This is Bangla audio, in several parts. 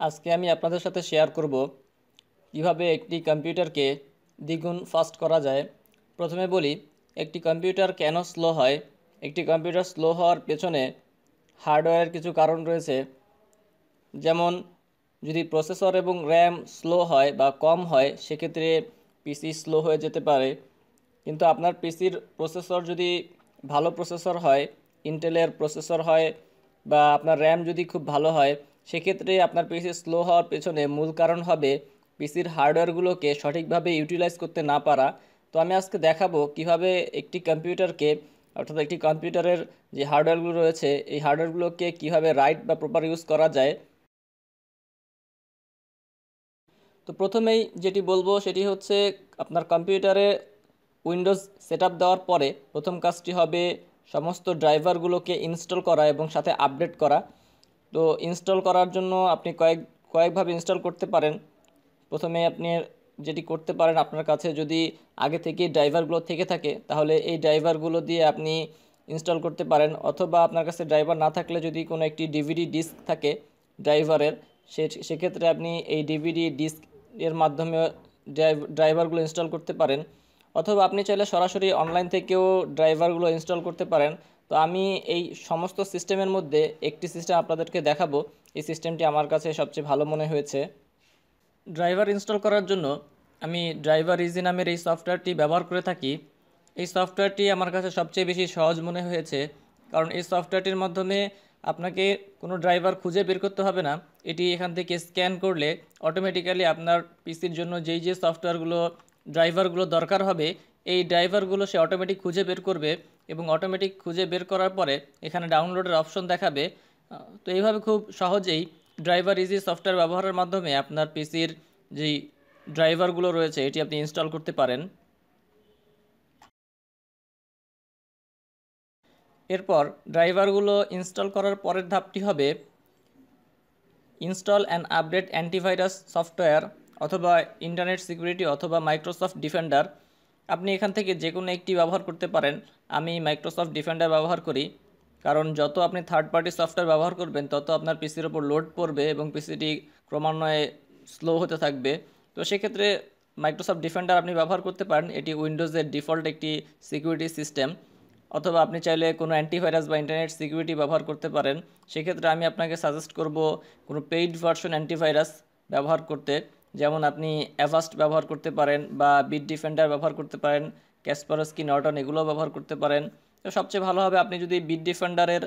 আজকে আমি আপনাদের সাথে শেয়ার করব কিভাবে একটি কম্পিউটারকে দ্বিগুণ ফাস্ট করা যায়। প্রথমে বলি, একটি কম্পিউটার কেন স্লো হয়। একটি কম্পিউটার স্লো হওয়ার পেছনে হার্ডওয়্যারের কিছু কারণ রয়েছে। যেমন, যদি প্রসেসর এবং র্যাম স্লো হয় বা কম হয়, সেক্ষেত্রে পিসি স্লো হয়ে যেতে পারে। কিন্তু আপনার পিসির প্রসেসর যদি ভালো প্রসেসর হয়, ইন্টেলের প্রসেসর হয়, বা আপনার র্যাম যদি খুব ভালো হয়, সেক্ষেত্রে আপনার পিসি স্লো হওয়ার পেছনে মূল কারণ হবে পিসির হার্ডওয়্যারগুলোকে সঠিকভাবে ইউটিলাইজ করতে না পারা। তো আমি আজকে দেখাবো কিভাবে একটি কম্পিউটারকে, অর্থাৎ একটি কম্পিউটারের যে হার্ডওয়্যারগুলো রয়েছে, এই হার্ডওয়্যারগুলোকে কিভাবে রাইট বা প্রপার ইউজ করা যায়। তো প্রথমেই যেটি বলবো সেটি হচ্ছে, আপনার কম্পিউটারে উইন্ডোজ সেটআপ দেওয়ার পরে প্রথম কাজটি হবে সমস্ত ড্রাইভারগুলোকে ইনস্টল করা এবং সাথে আপডেট করা। তো ইনস্টল করার জন্য আপনি কয়েকভাবে ইনস্টল করতে পারেন। প্রথমে আপনি যেটি করতে পারেন, আপনার কাছে যদি আগে থেকে ড্রাইভারগুলো থেকে থাকে, তাহলে এই ড্রাইভারগুলো দিয়ে আপনি ইনস্টল করতে পারেন। অথবা আপনার কাছে ড্রাইভার না থাকলে যদি কোনো একটি ডিভিডি ডিস্ক থাকে ড্রাইভারের, সেক্ষেত্রে আপনি এই ডিভিডি ডিস্ক এর মাধ্যমে ড্রাইভারগুলো ইনস্টল করতে পারেন। অথবা আপনি চাইলে সরাসরি অনলাইন থেকেও ড্রাইভারগুলো ইনস্টল করতে পারেন। তো আমি এই সমস্ত সিস্টেমের মধ্যে একটি সিস্টেম আপনাদেরকে দেখাবো। এই সিস্টেমটি আমার কাছে সবচেয়ে ভালো মনে হয়েছে। ড্রাইভার ইনস্টল করার জন্য আমি ড্রাইভার ইজি নামের এই সফটওয়্যারটি ব্যবহার করে থাকি। এই সফটওয়্যারটি আমার কাছে সবচেয়ে বেশি সহজ মনে হয়েছে, কারণ এই সফটওয়্যারটির মাধ্যমে আপনাকে কোনো ড্রাইভার খুঁজে বের করতে হবে না। এটি এখান থেকে স্ক্যান করলে অটোমেটিক্যালি আপনার পিসির জন্য যেই যে সফটওয়্যারগুলো ড্রাইভারগুলো দরকার হবে, এই ড্রাইভারগুলো সে অটোমেটিক খুঁজে বের করবে, এবং অটোমেটিক খুঁজে বের করার পরে এখানে ডাউনলোডের অপশন দেখাবে। তো এইভাবে খুব সহজেই ড্রাইভার ইজি সফটওয়্যার ব্যবহারের মাধ্যমে আপনার পিসির যেই ড্রাইভারগুলো রয়েছে এটি আপনি ইনস্টল করতে পারেন। এরপর ড্রাইভারগুলো ইনস্টল করার পরের ধাপটি হবে install and update antivirus software, অথবা ইন্টারনেট সিকিউরিটি, অথবা মাইক্রোসফট ডিফেন্ডার। আপনি এখান থেকে যে কোনো একটি ব্যবহার করতে পারেন। আমি মাইক্রোসফট ডিফেন্ডার ব্যবহার করি, কারণ যত আপনি থার্ড পার্টি সফটওয়্যার ব্যবহার করবেন তত আপনার পিসির ওপর লোড পড়বে এবং পিসিটি ক্রমান্বয়ে স্লো হতে থাকবে। তো সেক্ষেত্রে মাইক্রোসফট ডিফেন্ডার আপনি ব্যবহার করতে পারেন। এটি উইন্ডোজের ডিফল্ট একটি সিকিউরিটি সিস্টেম। অথবা আপনি চাইলে কোনো অ্যান্টিভাইরাস বা ইন্টারনেট সিকিউরিটি ব্যবহার করতে পারেন। সেক্ষেত্রে আমি আপনাকে সাজেস্ট করব কোনো পেইড ভার্সন অ্যান্টিভাইরাস ব্যবহার করতে। যেমন আপনি অ্যাভাস্ট ব্যবহার করতে পারেন, বা বিট ডিফেন্ডার ব্যবহার করতে পারেন, ক্যাসপারস্কি, নর্টন এগুলোও ব্যবহার করতে পারেন। তো সবচেয়ে ভালো হবে আপনি যদি বিট ডিফেন্ডারের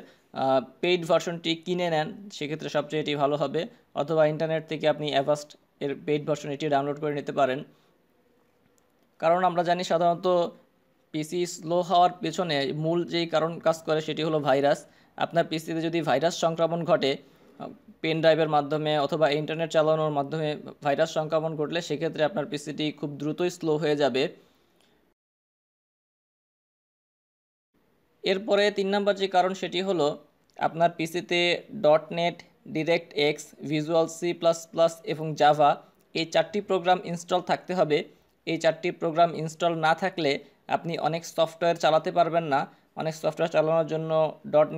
পেইড ভার্সনটি কিনে নেন, সেক্ষেত্রে সবচেয়ে এটি ভালো হবে। অথবা ইন্টারনেট থেকে আপনি অ্যাভাস্ট এর পেইড ভার্সন এটি ডাউনলোড করে নিতে পারেন। কারণ আমরা জানি সাধারণত পিসি স্লো হওয়ার পেছনে মূল যেই কারণ কাজ করে সেটি হলো ভাইরাস। আপনার পিসিতে যদি ভাইরাস সংক্রমণ ঘটে, পেন ড্রাইভের মাধ্যমে অথবা ইন্টারনেট চালানোর মাধ্যমে ভাইরাস সংক্রমণ ঘটলে, সেক্ষেত্রে আপনার পিসিটি খুব দ্রুতই স্লো হয়ে যাবে। এরপরে 3 নাম্বার যে কারণ সেটি হলো আপনার পিসিতে .NET, direct x, visual C++ এবং জাভা এই 4টি প্রোগ্রাম ইনস্টল থাকতে হবে। এই 4টি প্রোগ্রাম ইনস্টল না থাকলে আপনি অনেক সফটওয়্যার চালাতে পারবেন না। অনেক সফটওয়্যার চালানোর জন্য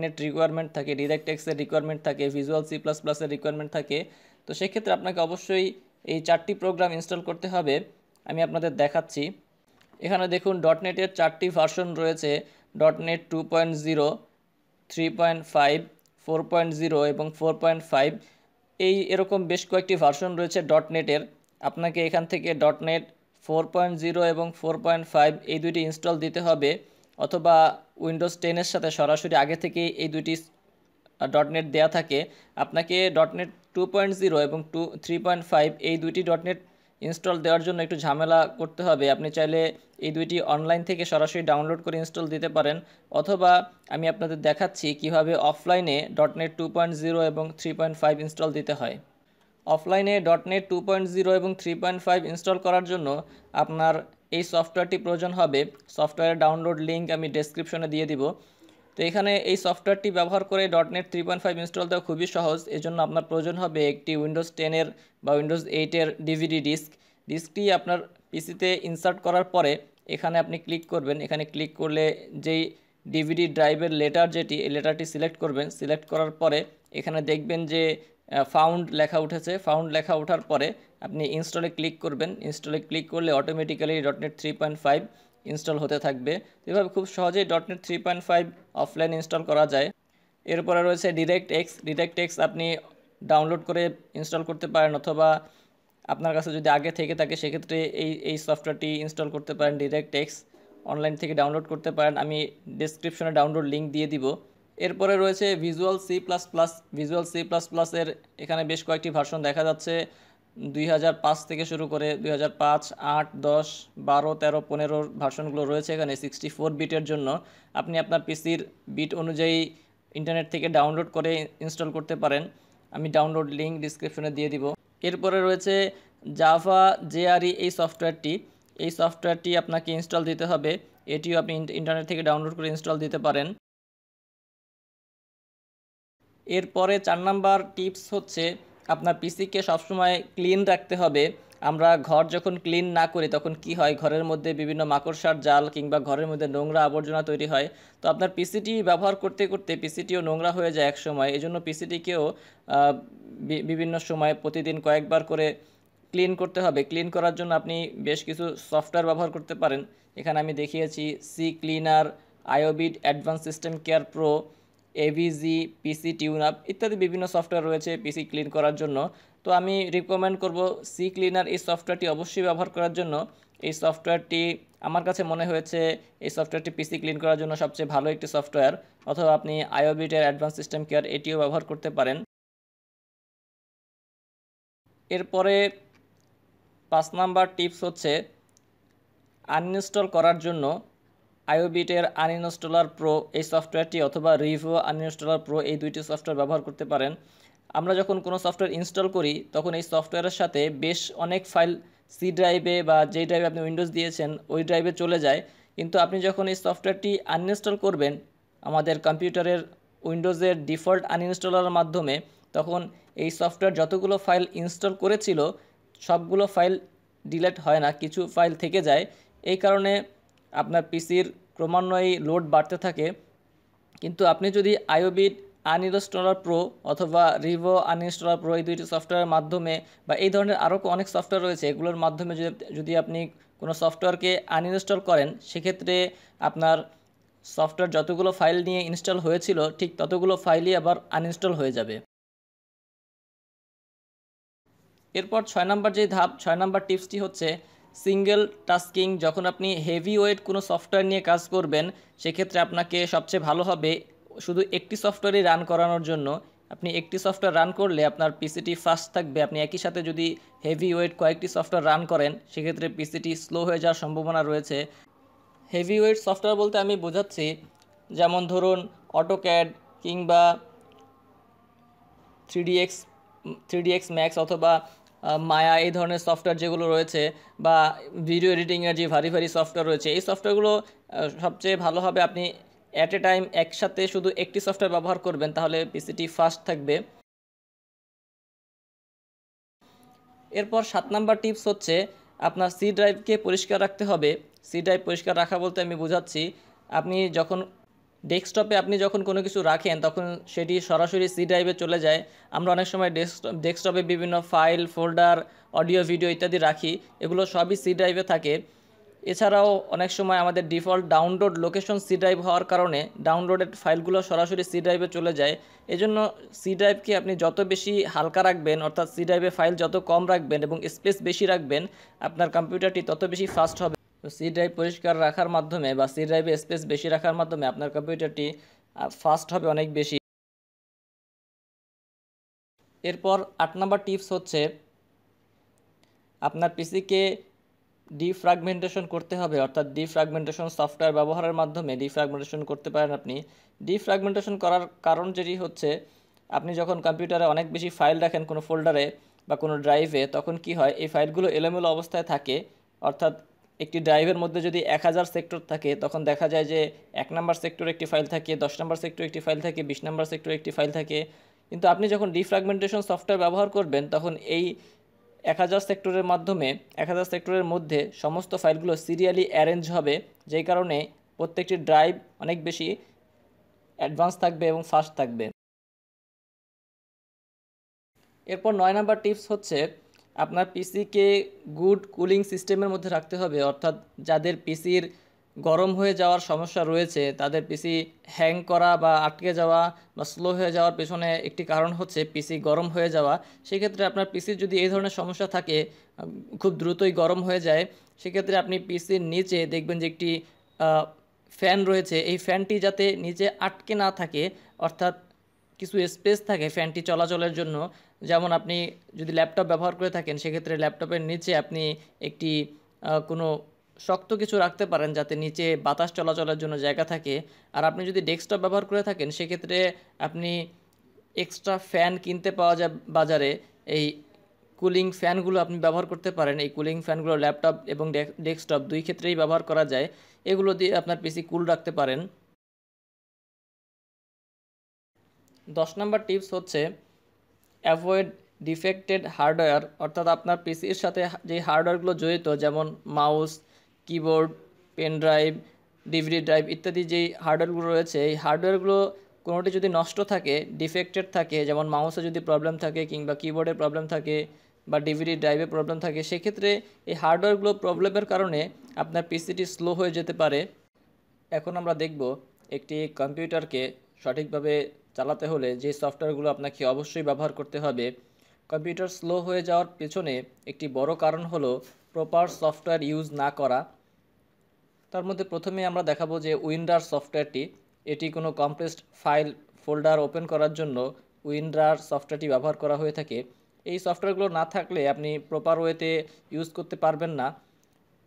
.NET রিকোয়ারমেন্ট থাকে, ডিরেক্ট এক্সের রিকোয়ারমেন্ট থাকে, ভিজুয়াল C++-এর রিকোয়ারমেন্ট থাকে। তো সেক্ষেত্রে আপনাকে অবশ্যই এই 4টি প্রোগ্রাম ইনস্টল করতে হবে। আমি আপনাদের দেখাচ্ছি। এখানে দেখুন .NET-এর 4টি ভার্সন রয়েছে: .NET 2.0, 3.5, 4.0 এবং 4.5। এরকম বেশ কয়েকটি ভার্সন রয়েছে .NET-এর। আপনাকে এখান থেকে .NET 4.0 এবং 4.5 এই দুইটি ইনস্টল দিতে হবে, অথবা উইন্ডোজ 10-এর সাথে সরাসরি আগে থেকেই এই দুইটি .NET দেয়া থাকে। আপনাকে .NET 2.0 এবং 3.5 এই দুইটি .NET ইনস্টল দেওয়ার জন্য একটু ঝামেলা করতে হবে। আপনি চাইলে এই দুইটি অনলাইন থেকে সরাসরি ডাউনলোড করে ইনস্টল দিতে পারেন, অথবা আমি আপনাদের দেখাচ্ছি কিভাবে অফলাইনে .NET 2.0 এবং 3.5 ইনস্টল দিতে হয়। অফলাইনে .NET 2.0 এবং 3.5 ইনস্টল করার জন্য আপনার এই সফটওয়্যারটি প্রয়োজন হবে। সফটওয়্যারের ডাউনলোড লিঙ্ক আমি ডেসক্রিপশনে দিয়ে দিব। তো এখানে এই সফটওয়্যারটি ব্যবহার করে .NET 3.5 ইনস্টল দেওয়া খুবই সহজ। এজন্য আপনার প্রয়োজন হবে একটি উইন্ডোজ 10-এর বা উইন্ডোজ 8-এর ডিভিডি ডিস্ক। ডিস্কটি আপনার পিসিতে ইনসার্ট করার পরে এখানে আপনি ক্লিক করবেন। এখানে ক্লিক করলে যেই ডিভিডি ড্রাইভের লেটার, এই লেটারটি সিলেক্ট করবেন। সিলেক্ট করার পরে এখানে দেখবেন যে ফাউন্ড লেখা উঠেছে। ফাউন্ড লেখা ওঠার পরে আপনি ইনস্টলে ক্লিক করবেন। ইনস্টলে ক্লিক করলে অটোমেটিক্যালি .NET 3.5 ইনস্টল হতে থাকবে। এভাবে খুব সহজেই .NET 3.5 অফলাইন ইনস্টল করা যায়। এরপরে রয়েছে ডিরেক্ট এক্স আপনি ডাউনলোড করে ইনস্টল করতে পারেন, অথবা আপনার কাছে যদি আগে থেকে থাকে সেক্ষেত্রে এই সফটওয়্যারটি ইনস্টল করতে পারেন। ডিরেক্ট এক্স অনলাইন থেকে ডাউনলোড করতে পারেন, আমি ডেসক্রিপশনে ডাউনলোড লিঙ্ক দিয়ে দিব। এরপরে রয়েছে ভিজুয়াল সি এর এখানে বেশ কয়েকটি ভার্সন দেখা যাচ্ছে। 2005 থেকে শুরু করে 2005, 8, 10, 12, 13, 15 ভার্সনগুলো রয়েছে এখানে 64 বিটের জন্য। আপনি আপনার পিসির বিট অনুযায়ী ইন্টারনেট থেকে ডাউনলোড করে ইনস্টল করতে পারেন, আমি ডাউনলোড লিঙ্ক ডিসক্রিপশনে দিয়ে দিব। এরপরে রয়েছে জাভা জেআরই এই সফটওয়্যারটি আপনাকে ইনস্টল দিতে হবে। এটিও আপনি ইন্টারনেট থেকে ডাউনলোড করে ইনস্টল দিতে পারেন। এরপরে 4 নাম্বার টিপস হচ্ছে আপনার পিসিকে সবসময় ক্লিন রাখতে হবে। আমরা ঘর যখন ক্লিন না করি তখন কি হয়, ঘরের মধ্যে বিভিন্ন মাকড়সার জাল কিংবা ঘরের মধ্যে নোংরা আবর্জনা তৈরি হয়। তো আপনার পিসিটি ব্যবহার করতে করতে পিসিটিও নোংরা হয়ে যায় এক সময়। এই জন্য পিসিটিকেও বিভিন্ন সময় প্রতিদিন কয়েকবার করে ক্লিন করতে হবে। ক্লিন করার জন্য আপনি বেশ কিছু সফটওয়্যার ব্যবহার করতে পারেন। এখানে আমি দেখিয়েছি C cleaner, IObit advance system care pro, AVG, PC tune up ইত্যাদি বিভিন্ন সফটওয়্যার রয়েছে পিসি ক্লিন করার জন্য। তো আমি রিকমেন্ড করব সি ক্লিনার এই সফটওয়্যারটি অবশ্যই ব্যবহার করার জন্য। এই সফটওয়্যারটি আমার কাছে মনে হয়েছে এই সফটওয়্যারটি পিসি ক্লিন করার জন্য সবচেয়ে ভালো একটি সফটওয়্যার। অথবা আপনি আইওবিটের অ্যাডভান্স সিস্টেম কেয়ার এটিও ব্যবহার করতে পারেন। এরপরে 5 নাম্বার টিপস হচ্ছে আনইনস্টল করার জন্য আইওবিটের আনইনস্টলার প্রো এই সফটওয়্যারটি অথবা রিভো আনইনস্টলার প্রো এই দুইটি সফটওয়্যার ব্যবহার করতে পারেন। আমরা যখন কোনো সফটওয়্যার ইনস্টল করি তখন এই সফটওয়্যারের সাথে বেশ অনেক ফাইল সি ড্রাইভে বা যেই ড্রাইভে আপনি উইন্ডোজ দিয়েছেন ওই ড্রাইভে চলে যায়। কিন্তু আপনি যখন এই সফটওয়্যারটি আনইনস্টল করবেন আমাদের কম্পিউটারের উইন্ডোজের ডিফল্ট আনইনস্টলারের মাধ্যমে, তখন এই সফটওয়্যার যতগুলো ফাইল ইনস্টল করেছিল সবগুলো ফাইল ডিলিট হয় না, কিছু ফাইল থেকে যায়। এই কারণে আপনার পিসির ক্রমান্বয়ে লোড বাড়তে থাকে। কিন্তু আপনি যদি আইওবিট আনইনস্টলার প্রো অথবা রিভো আনইনস্টলার প্রো এই দুইটি সফটওয়্যারের মাধ্যমে বা এই ধরনের আরও অনেক সফটওয়্যার রয়েছে, এগুলোর মাধ্যমে যদি আপনি কোনো সফটওয়্যারকে আনইনস্টল করেন সেক্ষেত্রে আপনার সফটওয়্যার যতগুলো ফাইল নিয়ে ইনস্টল হয়েছিল ঠিক ততগুলো ফাইলই আবার আনইনস্টল হয়ে যাবে। এরপর 6 নাম্বার যে ধাপ, 6 নাম্বার টিপসটি হচ্ছে সিঙ্গেল টাস্কিং। যখন আপনি হেভি ওয়েট কোনো সফটওয়্যার নিয়ে কাজ করবেন সেক্ষেত্রে আপনাকে সবচেয়ে ভালো হবে শুধু একটি সফটওয়্যারই রান করানোর জন্য। আপনি একটি সফটওয়্যার রান করলে আপনার পিসিটি ফাস্ট থাকবে। আপনি একই সাথে যদি হেভি ওয়েট কয়েকটি সফটওয়্যার রান করেন সেক্ষেত্রে পিসিটি স্লো হয়ে যাওয়ার সম্ভাবনা রয়েছে। হেভি ওয়েট সফটওয়্যার বলতে আমি বোঝাচ্ছি যেমন ধরুন অটোক্যাড কিংবা 3DX ম্যাক্স অথবা মায়া এই ধরনের সফটওয়্যার যেগুলো রয়েছে, বা ভিডিও এডিটিংয়ের যে ভারী ভারী সফটওয়্যার রয়েছে, এই সফটওয়্যারগুলো সবচেয়ে ভালো হবে আপনি অ্যাট এ টাইম একসাথে শুধু একটি সফটওয়্যার ব্যবহার করবেন, তাহলে পিসিটি ফাস্ট থাকবে। এরপর 7 নাম্বার টিপস হচ্ছে আপনার সি ড্রাইভকে পরিষ্কার রাখতে হবে। সি ড্রাইভ পরিষ্কার রাখা বলতে আমি বোঝাচ্ছি আপনি যখন ডেস্কটপে আপনি যখন কোনো কিছু রাখেন তখন সেটি সরাসরি সি ড্রাইভে চলে যায়। আমরা অনেক সময় ডেস্কটপে বিভিন্ন ফাইল, ফোল্ডার, অডিও, ভিডিও ইত্যাদি রাখি, এগুলো সবই সি ড্রাইভে থাকে। এছাড়াও অনেক সময় আমাদের default download location C drive হওয়ার কারণে ডাউনলোডেড ফাইলগুলো সরাসরি সি ড্রাইভে চলে যায়। এজন্য সি ড্রাইভকে আপনি যত বেশি হালকা রাখবেন, অর্থাৎ সি ড্রাইভে ফাইল যত কম রাখবেন এবং স্পেস বেশি রাখবেন, আপনার কম্পিউটারটি তত বেশি ফাস্ট হবে। তো সি ড্রাইভ পরিষ্কার রাখার মাধ্যমে বা সি ড্রাইভে স্পেস বেশি রাখার মাধ্যমে আপনার কম্পিউটারটি ফাস্ট হবে অনেক বেশি। এরপর 8 নাম্বার টিপস হচ্ছে আপনার পিসিকে ডিফ্র্যাগমেন্টেশন করতে হবে, অর্থাৎ ডিফ্র্যাগমেন্টেশন সফটওয়্যার ব্যবহারের মাধ্যমে ডিফ্র্যাগমেন্টেশন করতে পারেন আপনি। ডিফ্র্যাগমেন্টেশন করার কারণ যেটি হচ্ছে আপনি যখন কম্পিউটারে অনেক বেশি ফাইল রাখেন কোনো ফোল্ডারে বা কোনো ড্রাইভে, তখন কি হয় এই ফাইলগুলো এলোমেলো অবস্থায় থাকে। অর্থাৎ একটি ড্রাইভের মধ্যে যদি 1000 সেক্টর থাকে তখন দেখা যায় যে 1 নাম্বার সেক্টরে একটি ফাইল থাকে, 10 নাম্বার সেক্টরে একটি ফাইল থাকে, 20 নাম্বার সেক্টরে একটি ফাইল থাকে। কিন্তু আপনি যখন ডিফ্র্যাগমেন্টেশন সফটওয়্যার ব্যবহার করবেন তখন এই 1000 সেক্টরের মাধ্যমে 1000 সেক্টরের মধ্যে সমস্ত ফাইলগুলো সিরিয়ালি অ্যারেঞ্জ হবে, যেই কারণে প্রত্যেকটি ড্রাইভ অনেক বেশি অ্যাডভান্স থাকবে এবং ফাস্ট থাকবে। এরপর 9 নাম্বার টিপস হচ্ছে আপনার পিসিকে গুড কুলিং সিস্টেমের মধ্যে রাখতে হবে, অর্থাৎ যাদের পিসির গরম হয়ে যাওয়ার সমস্যা রয়েছে, তাদের পিসি হ্যাং করা বা আটকে যাওয়া বা স্লো হয়ে যাওয়ার পেছনে একটি কারণ হচ্ছে পিসি গরম হয়ে যাওয়া। সেক্ষেত্রে আপনার পিসির যদি এই ধরনের সমস্যা থাকে, খুব দ্রুতই গরম হয়ে যায়, সেক্ষেত্রে আপনি পিসির নিচে দেখবেন যে একটি ফ্যান রয়েছে, এই ফ্যানটি যাতে নিচে আটকে না থাকে, অর্থাৎ কিছু স্পেস থাকে ফ্যানটি চলাচলের জন্য। যেমন আপনি যদি ল্যাপটপ ব্যবহার করে থাকেন, সেক্ষেত্রে ল্যাপটপের নিচে আপনি একটি কোনো শক্ত কিছু রাখতে পারেন যাতে নিচে বাতাস চলাচলের জন্য জায়গা থাকে। আর আপনি যদি ডেস্কটপ ব্যবহার করে থাকেন, সেক্ষেত্রে আপনি এক্সট্রা ফ্যান কিনতে পাওয়া যায় বাজারে, এই কুলিং ফ্যানগুলো আপনি ব্যবহার করতে পারেন। এই কুলিং ফ্যানগুলো ল্যাপটপ এবং ডেস্কটপ দুই ক্ষেত্রেই ব্যবহার করা যায়, এগুলো দিয়ে আপনার পিসি কুল রাখতে পারেন। 10 নম্বর টিপস হচ্ছে অ্যাভয়েড ডিফেক্টেড হার্ডওয়্যার, অর্থাৎ আপনার পিসির সাথে যে হার্ডওয়্যারগুলো জড়িত, যেমন mouse, keyboard, pen drive, DVD drive ইত্যাদি যেই হার্ডওয়্যারগুলো রয়েছে, এই হার্ডওয়্যারগুলো কোনোটি যদি নষ্ট থাকে, ডিফেক্টেড থাকে, যেমন মাউসে যদি প্রবলেম থাকে কিংবা কিবোর্ডে প্রবলেম থাকে বা ডিভিডি ড্রাইভে প্রবলেম থাকে, সেক্ষেত্রে এই হার্ডওয়্যারগুলো প্রবলেমের কারণে আপনার পিসিটি স্লো হয়ে যেতে পারে। এখন আমরা দেখব একটি কম্পিউটারকে সঠিকভাবে চালাতে হলে যে সফটওয়্যারগুলো আপনাকে অবশ্যই ব্যবহার করতে হবে। কম্পিউটার স্লো হয়ে যাওয়ার পেছনে একটি বড় কারণ হলো প্রপার সফটওয়্যার ইউজ না করা। তার মধ্যে প্রথমে আমরা দেখাবো যে উইন্ডার সফটওয়্যারটি, এটি কোনো কম্প্রেসড ফাইল ফোল্ডার ওপেন করার জন্য উইন্ডার সফটওয়্যারটি ব্যবহার করা হয়ে থাকে। এই সফটওয়্যারগুলো না থাকলে আপনি প্রপার ওয়েতে ইউজ করতে পারবেন না।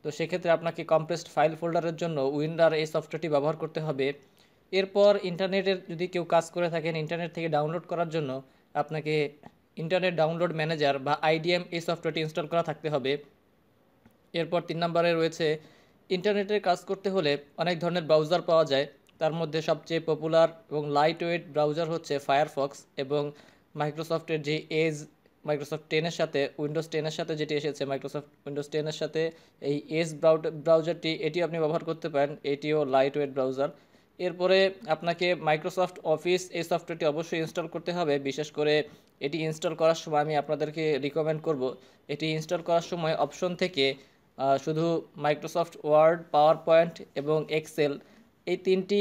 তো সেক্ষেত্রে আপনাকে কম্প্রেসড ফাইল ফোল্ডারের জন্য উইন্ডার এই সফটওয়্যারটি ব্যবহার করতে হবে। এরপর ইন্টারনেটের যদি কেউ কাজ করে থাকেন, ইন্টারনেট থেকে ডাউনলোড করার জন্য আপনাকে ইন্টারনেট ডাউনলোড ম্যানেজার বা আইডিএম এই সফটওয়্যারটি ইনস্টল করা থাকতে হবে। এরপর 3 নম্বরে রয়েছে ইন্টারনেটের কাজ করতে হলে অনেক ধরনের ব্রাউজার পাওয়া যায়। তার মধ্যে সবচেয়ে পপুলার এবং লাইট ওয়েট ব্রাউজার হচ্ছে ফায়ারফক্স, এবং মাইক্রোসফটের যে এজ, মাইক্রোসফট 10-এর সাথে, উইন্ডোজ 10-এর সাথে যেটি এসেছে, মাইক্রোসফট উইন্ডোজ 10-এর সাথে এই এজ ব্রাউজারটি, এটিও আপনি ব্যবহার করতে পারেন, এটিও লাইট ওয়েট ব্রাউজার। এরপরে আপনাকে মাইক্রোসফট অফিস এই সফটওয়্যারটি অবশ্যই ইনস্টল করতে হবে। বিশেষ করে এটি ইনস্টল করার সময় আমি আপনাদেরকে রিকমেন্ড করব, এটি ইনস্টল করার সময় অপশন থেকে শুধু মাইক্রোসফট ওয়ার্ড, পাওয়ার পয়েন্ট এবং এক্সেল এই তিনটি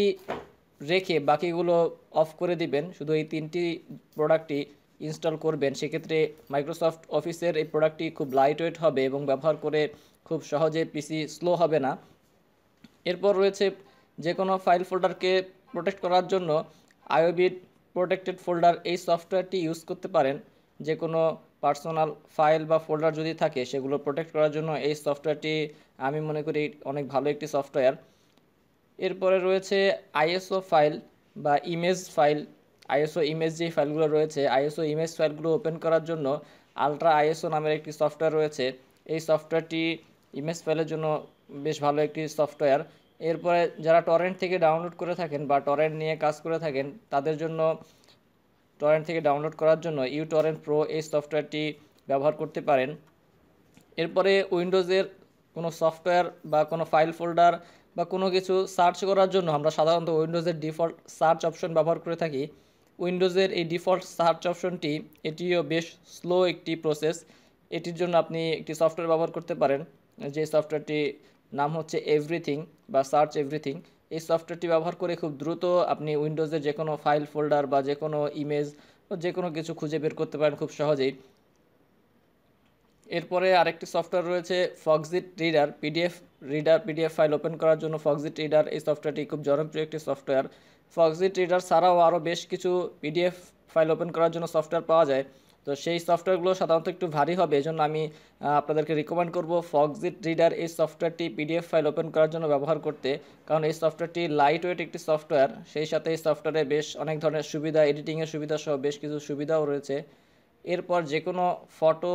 রেখে বাকিগুলো অফ করে দিবেন, শুধু এই তিনটি প্রোডাক্টই ইনস্টল করবেন। সেক্ষেত্রে মাইক্রোসফট অফিসের এই প্রোডাক্টটি খুব লাইট ওয়েট হবে এবং ব্যবহার করে খুব সহজে পিসি স্লো হবে না। এরপর রয়েছে যে কোনো ফাইল ফোল্ডারকে প্রোটেক্ট করার জন্য আইওবিট প্রোটেক্টেড ফোল্ডার এই সফটওয়্যারটি ইউজ করতে পারেন। যে কোনো পার্সোনাল ফাইল বা ফোল্ডার যদি থাকে, সেগুলো প্রোটেক্ট করার জন্য এই সফটওয়্যারটি আমি মনে করি অনেক ভালো একটি সফটওয়্যার। এরপরে রয়েছে আইএসও ফাইল বা ইমেজ ফাইল, আইএসও ইমেজ যে ফাইলগুলো রয়েছে, আইএসও ইমেজ ফাইলগুলো ওপেন করার জন্য আলট্রা আইএসও নামের একটি সফটওয়্যার রয়েছে। এই সফটওয়্যারটি ইমেজ ফাইলের জন্য বেশ ভালো একটি সফটওয়্যার। এরপরে যারা টরেন্ট থেকে ডাউনলোড করে থাকেন বা টরেন্ট নিয়ে কাজ করে থাকেন, তাদের জন্য টরেন্ট থেকে ডাউনলোড করার জন্য ইউটরেন্ট প্রো এই সফটওয়্যারটি ব্যবহার করতে পারেন। এরপরে উইন্ডোজের কোনো সফটওয়্যার বা কোনো ফাইল ফোল্ডার বা কোনো কিছু সার্চ করার জন্য আমরা সাধারণত উইন্ডোজের ডিফল্ট সার্চ অপশন ব্যবহার করে থাকি। উইন্ডোজের এই ডিফল্ট সার্চ অপশনটি, এটিও বেশ স্লো একটি প্রসেস। এটির জন্য আপনি একটি সফটওয়্যার ব্যবহার করতে পারেন, যে সফটওয়্যারটি নাম হচ্ছে এভরিথিং বা সার্চ এভরিথিং। এই সফটওয়্যারটি ব্যবহার করে খুব দ্রুত আপনি উইন্ডোজের যে কোনো ফাইল ফোল্ডার বা যে কোনো ইমেজ বা যে কোনো কিছু খুঁজে বের করতে পারেন খুব সহজেই। এরপরে আরেকটি সফটওয়্যার রয়েছে ফক্সিট পিডিএফ ফাইল ওপেন করার জন্য ফক্সিট রিডার এই সফটওয়্যারটি খুব জনপ্রিয় একটি সফটওয়্যার। ফক্সিট রিডার ছাড়াও আরও বেশ কিছু পিডিএফ ফাইল ওপেন করার জন্য সফটওয়্যার পাওয়া যায়। তো সেই সফটওয়্যারগুলো সাধারণত একটু ভারী হবে, এজন্য আমি আপনাদেরকে রিকমেন্ড করব ফক্সিট রিডার এই সফটওয়্যারটি পিডিএফ ফাইল ওপেন করার জন্য ব্যবহার করতে, কারণ এই সফটওয়্যারটি লাইট ওয়েট একটি সফটওয়্যার, সেই সাথে এই সফটওয়্যারে বেশ অনেক ধরনের সুবিধা, এডিটিংয়ের সুবিধা সহ বেশ কিছু সুবিধাও রয়েছে। এরপর যে কোনো ফটো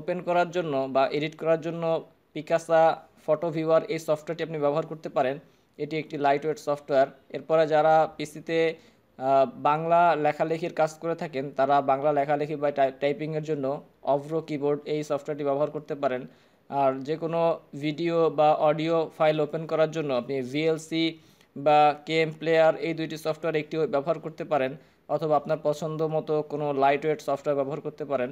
ওপেন করার জন্য বা এডিট করার জন্য পিকাসা ফটো ভিউয়ার এই সফটওয়্যারটি আপনি ব্যবহার করতে পারেন, এটি একটি লাইট ওয়েট সফটওয়্যার। এরপরে যারা পিসিতে বাংলা লেখালেখির কাজ করে থাকেন, তারা বাংলা লেখালেখি বা টাইপিংয়ের জন্য অভ্র কিবোর্ড এই সফটওয়্যারটি ব্যবহার করতে পারেন। আর যে কোনো ভিডিও বা অডিও ফাইল ওপেন করার জন্য আপনি ভিএলসি বা কেএম প্লেয়ার এই দুইটি সফটওয়্যার একটি ব্যবহার করতে পারেন। অথবা আপনার পছন্দ মতো কোনো লাইট ওয়েট সফটওয়্যার ব্যবহার করতে পারেন।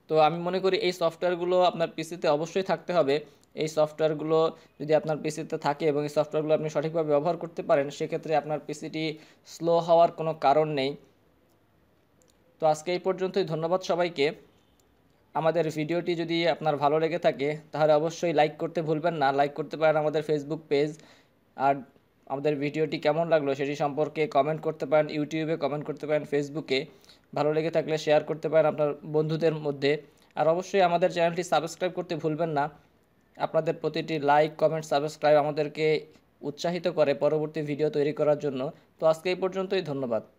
তো আমি মনে করি এই সফটওয়্যারগুলো আপনার পিসিতে অবশ্যই থাকতে হবে। এই সফটওয়্যারগুলো যদি আপনার পিসিতে থাকে এবং এই সফটওয়্যারগুলো আপনি সঠিকভাবে ব্যবহার করতে পারেন, সেক্ষেত্রে আপনার পিসিটি স্লো হওয়ার কোনো কারণ নেই। তো আজকে এই পর্যন্তই। ধন্যবাদ সবাইকে। আমাদের ভিডিওটি যদি আপনার ভালো লেগে থাকে তাহলে অবশ্যই লাইক করতে ভুলবেন না। লাইক করতে পারেন আমাদের ফেসবুক পেজ। আর আমাদের ভিডিওটি কেমন লাগলো সেটি সম্পর্কে কমেন্ট করতে পারেন ইউটিউবে, কমেন্ট করতে পারেন ফেসবুকে। ভালো লেগে থাকলে শেয়ার করতে পারেন আপনার বন্ধুদের মধ্যে। আর অবশ্যই আমাদের চ্যানেলটি সাবস্ক্রাইব করতে ভুলবেন না। আপনাদের প্রতিটি লাইক, কমেন্ট, সাবস্ক্রাইব আমাদেরকে উৎসাহিত করে পরবর্তী ভিডিও তৈরি করার জন্য। তো আজকে এই পর্যন্তই। ধন্যবাদ।